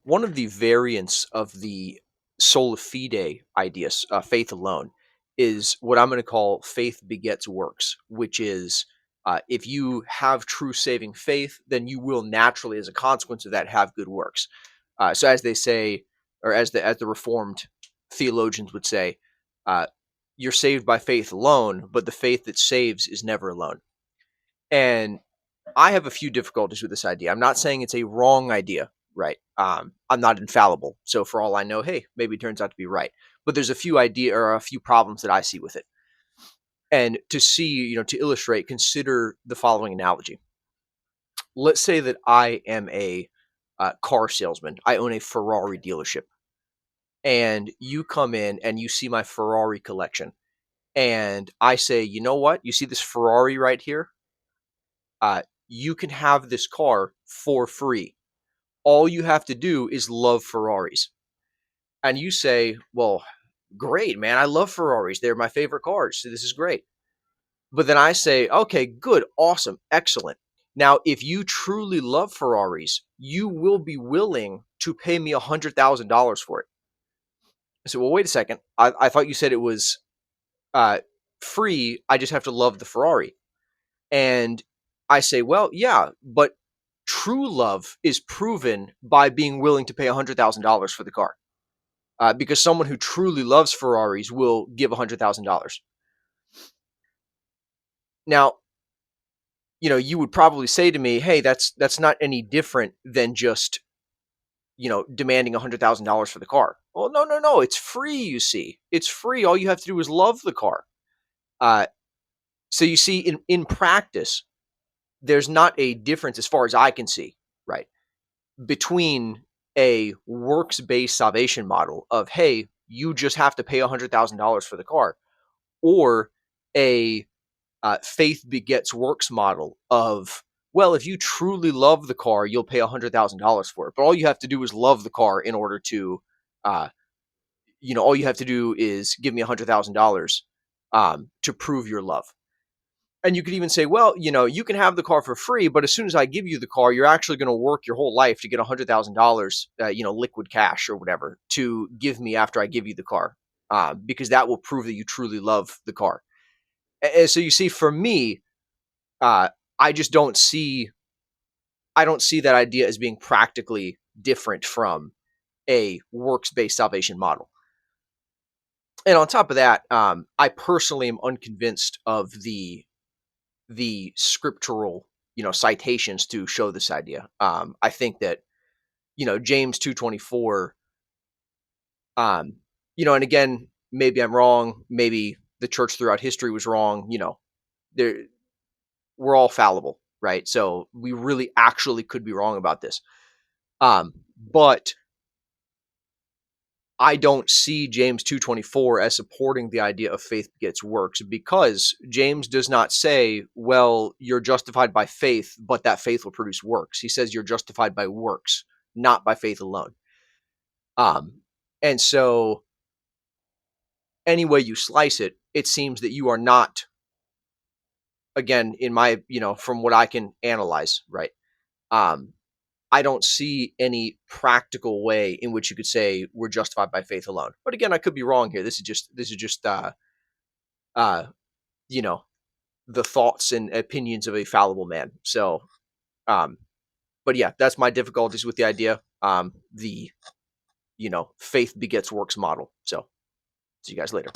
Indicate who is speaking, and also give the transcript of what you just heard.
Speaker 1: one of the variants of the sola fide ideas, faith alone, is what I'm going to call faith begets works, which is if you have true saving faith, then you will naturally, as a consequence of that, have good works. So, as they say, or as the Reformed theologians would say, uh, you're saved by faith alone, but the faith that saves is never alone. And I have a few difficulties with this idea. I'm not saying it's a wrong idea, right? I'm not infallible, so for all I know, hey, maybe it turns out to be right. But there's a few problems that I see with it. And to see, to illustrate, consider the following analogy. Let's say that I am a car salesman. I own a Ferrari dealership, and you come in and you see my Ferrari collection, and I say, you know what? You see this Ferrari right here? You can have this car for free. All you have to do is love Ferraris. And you say, well, great, man. I love Ferraris. They're my favorite cars. So this is great. But then I say, okay, good, awesome, excellent. Now, if you truly love Ferraris, you will be willing to pay me $100,000 for it. I said, well, wait a second. I thought you said it was uh, free. I just have to love the Ferrari. And I say, well, yeah, but true love is proven by being willing to pay $100,000 for the car. Because someone who truly loves Ferraris will give $100,000. Now, you would probably say to me, "Hey, that's not any different than just demanding $100,000 for the car." Well, no, no, no, it's free. You see, it's free. All you have to do is love the car. Uh, so you see, in practice, there's not a difference as far as I can see, right, between a works-based salvation model of, hey, you just have to pay $100,000 for the car, or a faith begets works model of, well, if you truly love the car, you'll pay $100,000 for it. But all you have to do is love the car in order to, uh, all you have to do is give me $100,000 to prove your love. And you could even say, well, you can have the car for free, but as soon as I give you the car, you're actually going to work your whole life to get $100,000, liquid cash or whatever, to give me after I give you the car, because that will prove that you truly love the car. And so you see, for me, uh, I just don't see I don't see that idea as being practically different from a works-based salvation model. And on top of that, I personally am unconvinced of the scriptural citations to show this idea. I think that James 2:24, um, and again, maybe I'm wrong. Maybe the church throughout history was wrong. There we're all fallible, right? So we really actually could be wrong about this. But I don't see James 2:24 as supporting the idea of faith begets works, because James does not say, well, you're justified by faith, but that faith will produce works. He says you're justified by works, not by faith alone. And so any way you slice it, it seems that you are not, again, in my, from what I can analyze, right? Um, I don't see any practical way in which you could say we're justified by faith alone. But again, I could be wrong here. This is just uh you know the thoughts and opinions of a fallible man. So um but yeah, that's my difficulties with the idea. The faith begets works model. So see you guys later.